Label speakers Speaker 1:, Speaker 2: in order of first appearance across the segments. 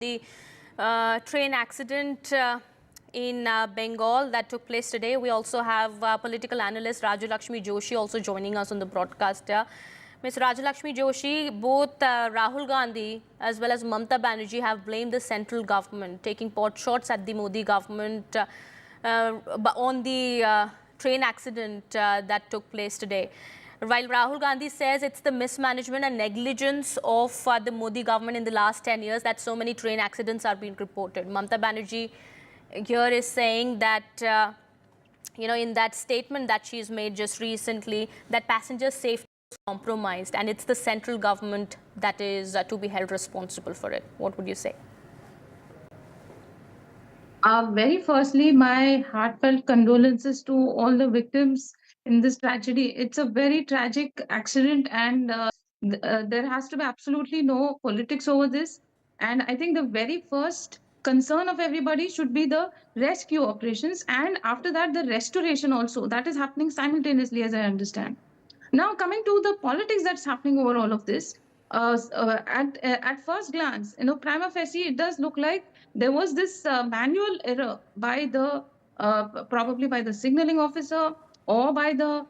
Speaker 1: the train accident in Bengal that took place today. We also have political analyst Raju Lakshmi Joshi also joining us on the broadcast. Ms. Raju Lakshmi Joshi, both Rahul Gandhi as well as Mamata Banerjee have blamed the central government, taking pot shots at the Modi government on the train accident that took place today. While Rahul Gandhi says it's the mismanagement and negligence of the Modi government in the last 10 years that so many train accidents are being reported. Mamata Banerjee here is saying that, in that statement that she's made just recently, that passenger safety is compromised and it's the central government that is to be held responsible for it. What would you say?
Speaker 2: Very firstly, my heartfelt condolences to all the victims in this tragedy. It's a very tragic accident, and there has to be absolutely no politics over this. And I think the very first concern of everybody should be the rescue operations, and after that, the restoration also. That is happening simultaneously, as I understand. Now, coming to the politics that's happening over all of this, at first glance, prima facie, it does look like there was this manual error by the probably by the signaling officer or by the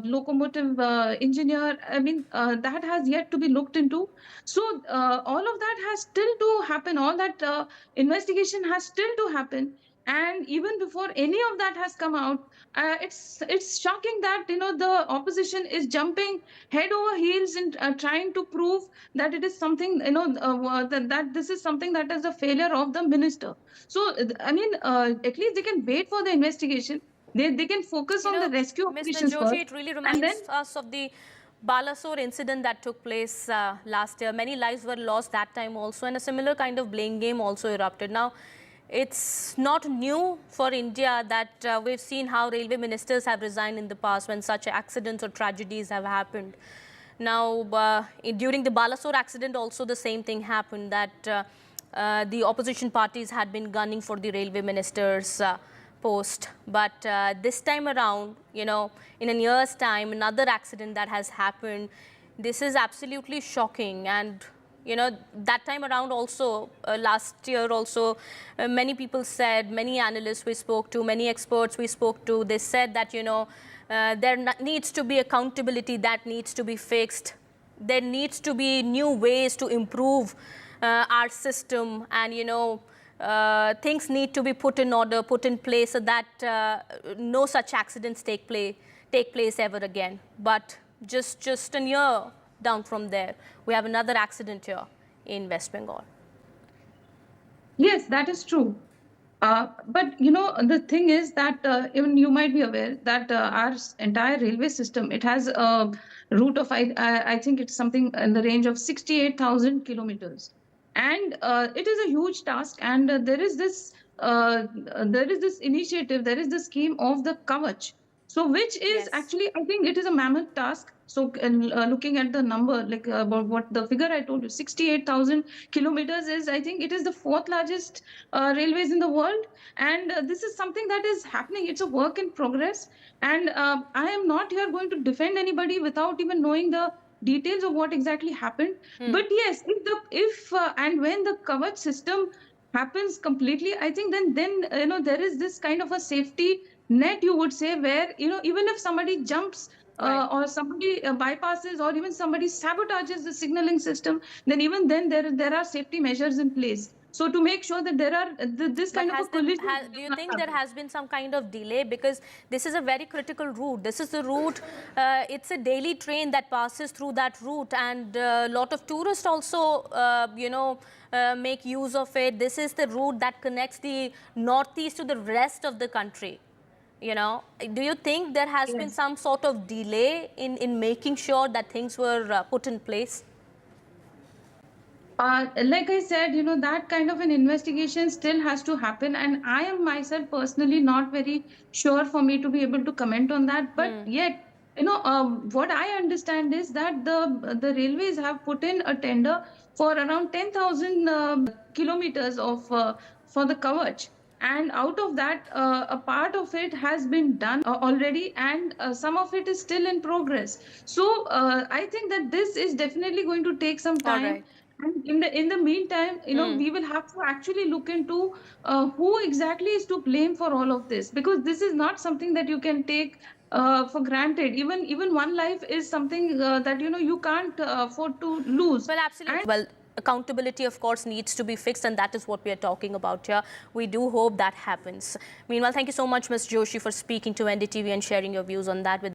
Speaker 2: locomotive engineer. I mean, that has yet to be looked into. So all of that has still to happen. All that investigation has still to happen. And even before any of that has come out, it's shocking that the opposition is jumping head over heels in trying to prove that it is something that this is something that is a failure of the minister. So I mean, at least they can wait for the investigation. They can focus on the rescue operations
Speaker 1: Mr. Joshi,
Speaker 2: first.
Speaker 1: it really reminds us of the Balasore incident that took place last year. Many lives were lost that time also, and a similar kind of blame game also erupted. Now, it's not new for India that we've seen how railway ministers have resigned in the past when such accidents or tragedies have happened. Now, during the Balasore accident also the same thing happened, that the opposition parties had been gunning for the railway minister's post. But this time around, in a year's time, another accident that has happened. This is absolutely shocking. And that time around also, last year also, many people said, many analysts we spoke to, many experts we spoke to, they said that, there needs to be accountability that needs to be fixed. There needs to be new ways to improve our system, and, things need to be put in order, put in place so that no such accidents take place ever again. But just a year down from there, we have another accident here in West Bengal.
Speaker 2: Yes, that is true. But the thing is that even you might be aware that our entire railway system, it has a route of I think it's something in the range of 68,000 kilometers, and it is a huge task. And there is this initiative, there is the scheme of the Kavach. So, which is
Speaker 1: Yes.
Speaker 2: actually, I think it is a mammoth task. So, looking at the number, like about what the figure I told you, 68,000 kilometers is, I think it is the fourth largest railways in the world. And this is something that is happening. It's a work in progress. And I am not here going to defend anybody without even knowing the details of what exactly happened. But yes, if and when the Kavach system happens completely, I think then there is this kind of a safety net, you would say, where even if somebody jumps
Speaker 1: Right.
Speaker 2: or somebody bypasses, or even somebody sabotages the signaling system, then even then there are safety measures in place. So to make sure that there are this
Speaker 1: But
Speaker 2: kind of a collision
Speaker 1: do
Speaker 2: does
Speaker 1: you
Speaker 2: not
Speaker 1: think there
Speaker 2: happen.
Speaker 1: has been some kind of delay? Because this is a very critical route. This is the route, it's a daily train that passes through that route, and a lot of tourists also, make use of it. This is the route that connects the northeast to the rest of the country. Do you think there has been
Speaker 2: Yes.
Speaker 1: some sort of delay in making sure that things were put in place?
Speaker 2: Like I said, that kind of an investigation still has to happen, and I am myself personally not very sure for me to be able to comment on that. But yet, what I understand is that the railways have put in a tender for around 10,000 kilometers of for the Kavach. And out of that, a part of it has been done already, and some of it is still in progress. So I think that this is definitely going to take some
Speaker 1: All
Speaker 2: time.
Speaker 1: right.
Speaker 2: And in the meantime, we will have to actually look into who exactly is to blame for all of this, because this is not something that you can take for granted. Even one life is something that you can't afford to lose.
Speaker 1: Well,
Speaker 2: And
Speaker 1: absolutely. Well, accountability, of course, needs to be fixed, and that is what we are talking about here. We do hope that happens. Meanwhile, thank you so much, Ms. Joshi, for speaking to NDTV and sharing your views on that with